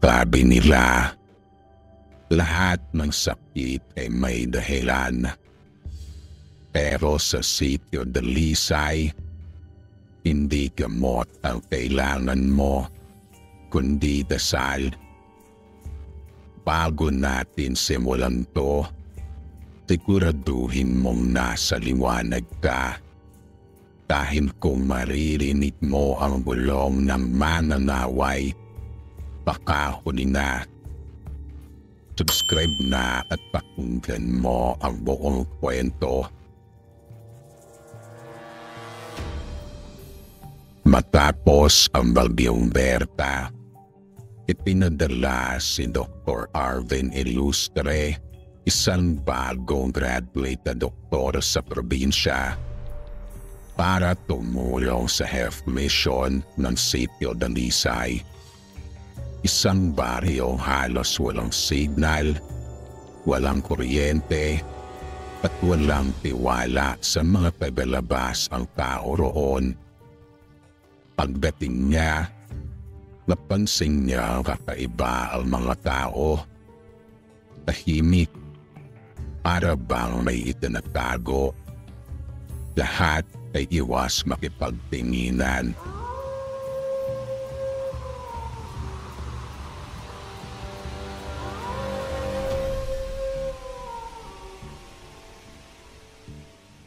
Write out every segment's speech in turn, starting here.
Sabi nila, lahat ng sakit ay may dahilan. Pero sa sitio Dalisay, hindi gamot ang kailangan mo, kundi dasal. Bago natin simulan to, siguraduhin mong nasa liwanag ka. Dahil kung maririnig mo ang bulong ng mananaway, baka huli na. Subscribe na at pakinggan mo ang buong kwento. Matapos ang Bagyong Berta, ipinadala si Dr. Arvin Ilustre, isang bagong graduate na doktor sa probinsya, para tumulong sa health mission ng sitio Dalisay. Isang baryong halos walang signal, walang kuryente, at walang tiwala sa mga tagalabas ang tao roon. Pagdating niya, napansin niya kakaiba ang mga tao. Tahimik, para bang may itinatago. Lahat ay iwas makipagtinginan.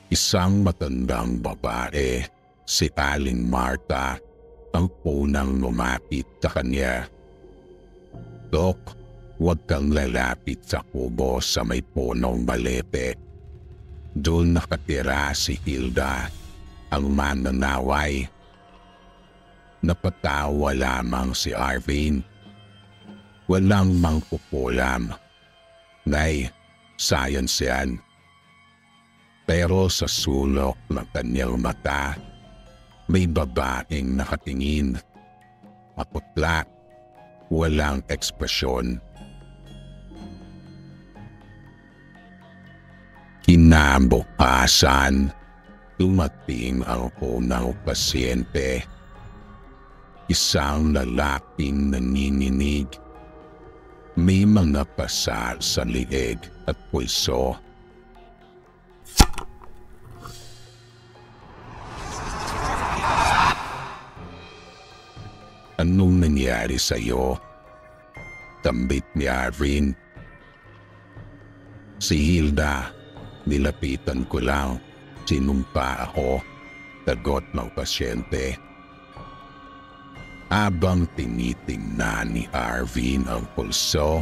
Isang matandang babae, si Aling Marta, ang punang lumapit sa kanya. Dok, huwag kang lalapit sa kubo sa may punong balete. Doon nakatira si Hilda, ang mananaway. Napatawa lamang si Arvin. Walang mangkukulam. Nay, science yan. Pero sa sulok ng kanyang mata, may babaeng nakatingin. Maputla, walang ekspresyon. Kinabukasan, dumating ang unang pasyente. Isang lalaking nanininig. May mga pasa sa liig at pulso. Anong nangyari sa'yo? Tambit ni Arvin. Si Hilda, nilapitan ko lang, sinumpa ako, tagot ng pasyente. Habang tinitingnan ni Arvin ang pulso,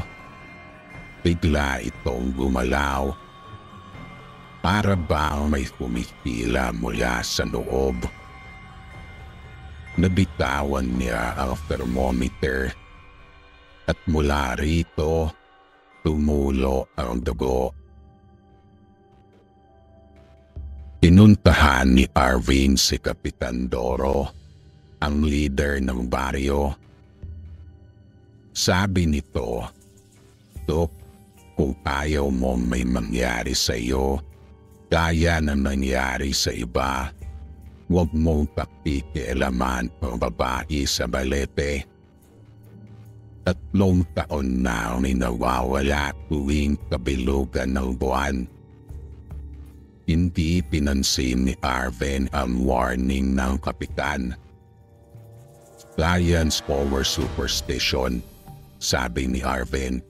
bigla itong gumalaw. Para bang may kumipila mula sa loob. Nabitawan niya ang thermometer at mula rito, tumulo ang dugo. Pinuntahan ni Arvin si Kapitan Doro, ang leader ng baryo. Sabi nito, Dok, kung ayaw mo may mangyari sa iyo, kaya na nangyari sa iba, huwag mong pakikialaman ang babae sa balete. 3 taon na ang nawawala tuwing kabilugan ng buwan. Hindi pinansin ni Arvin ang warning ng kapitan. Science over superstition, sabi ni Arvin.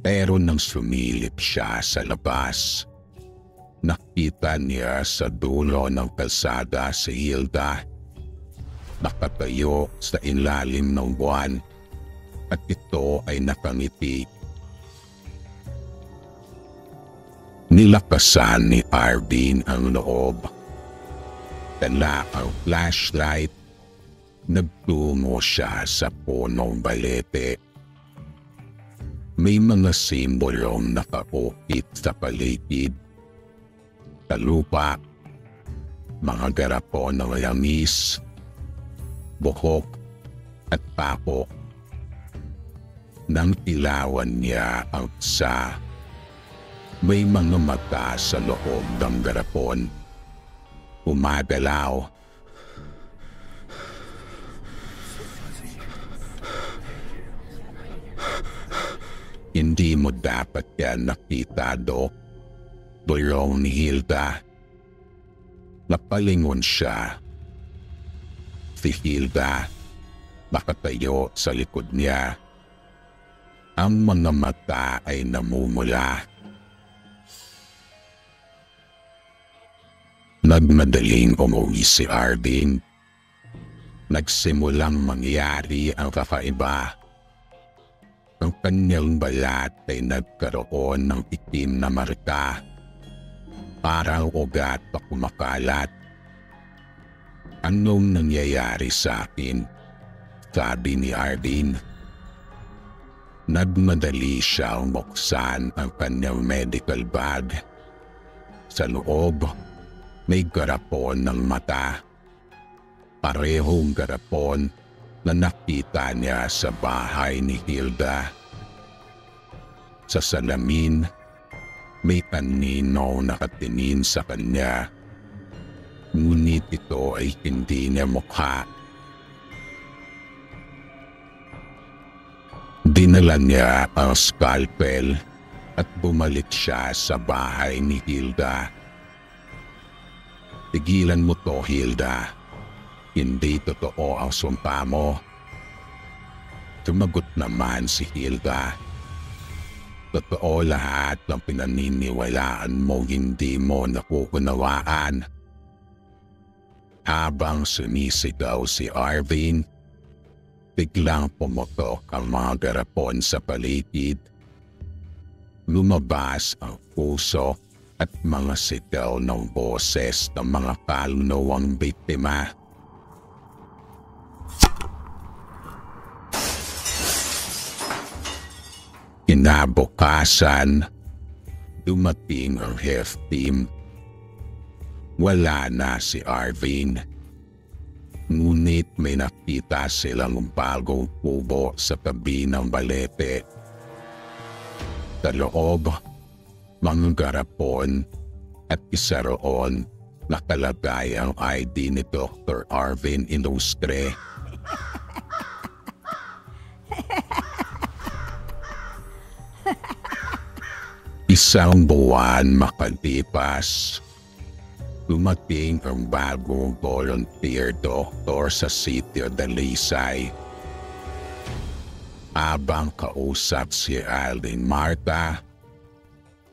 Pero nang sumilip siya sa labas, nakita niya sa dulo ng kalsada si Hilda. Nakatayo sa ilalim ng buwan at ito ay nakangiti. Nilakasan ni Arvin ang loob. Dala ang flashlight. Nagtungo siya sa punong balete. May mga simbolong nakaukit sa paligid. Lupa, mga garapon ng langis, buhok at pako. Nang ilawan niya ang isa, may mga mata sa loob ng garapon. Umagalaw. Hindi mo dapat yan nakita, Dok. Bulong ni Hilda. Napalingon siya. Si Hilda nakatayo sa likod niya. Ang mga mata ay namumula. Nagmadaling umuwi si Arvin. Nagsimulang mangyari ang kakaiba. Ang kanyang balat ay nagkaroon ng itim na marka. Parang ugat na kumakalat. Anong nangyayari sa akin? Sabi ni Arvin. Nagmadali siyang buksan ang kanyang medical bag. Sa loob, may garapon ng mata. Parehong garapon na nakita niya sa bahay ni Hilda. Sa salamin, may kanino nakatingin sa kanya. Ngunit ito ay hindi niya mukha. Dinala niya ang scalpel at bumalik siya sa bahay ni Hilda. Tigilan mo to, Hilda. Hindi totoo ang sumpa mo. Sumagot naman si Hilda. Totoo lahat ng pinaniniwalaan mo, hindi mo nakukunawaan. Habang sumisigaw si Arvin, biglang pumutok ang mga garapon sa paligid. Lumabas ang puso at mga sigaw ng boses ng mga kaluluwang biktima. Kinabukasan, dumating ang health team. Wala na si Arvin. Ngunit may nakita silang bagong kubo sa tabi ng balete. Sa loob, mga garapon at isa roon nakalagay ang ID ni Dr. Arvin Ilustre. Isang buwan makalipas, dumating ang bagong volunteer doctor sa sitio Dalisay. Habang kausap si Alden Marta,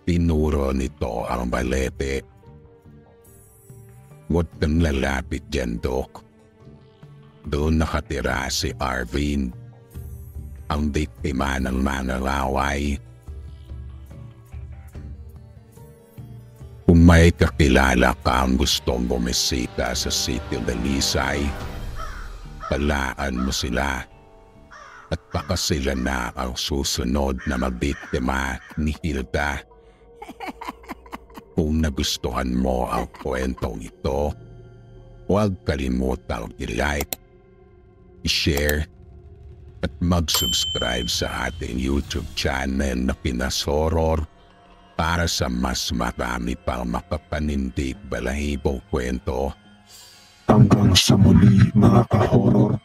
tinuro nito ang balete. Huwag kang lalapit dyan, Dok. Doon nakatira si Arvin, ang biktima ng mangalaway. Kung may kakilala kang gustong bumisita sa sitio Dalisay, palaan mo sila at baka sila na ang susunod na mabiktima ni Hilda. Kung nagustuhan mo ang kwentong ito, huwag kalimutang i-like, i-share at mag-subscribe sa ating YouTube channel na Pinas Horror para sa mas marami pang makapanindig balahibong kwento. Hanggang sa muli mga ka-horror.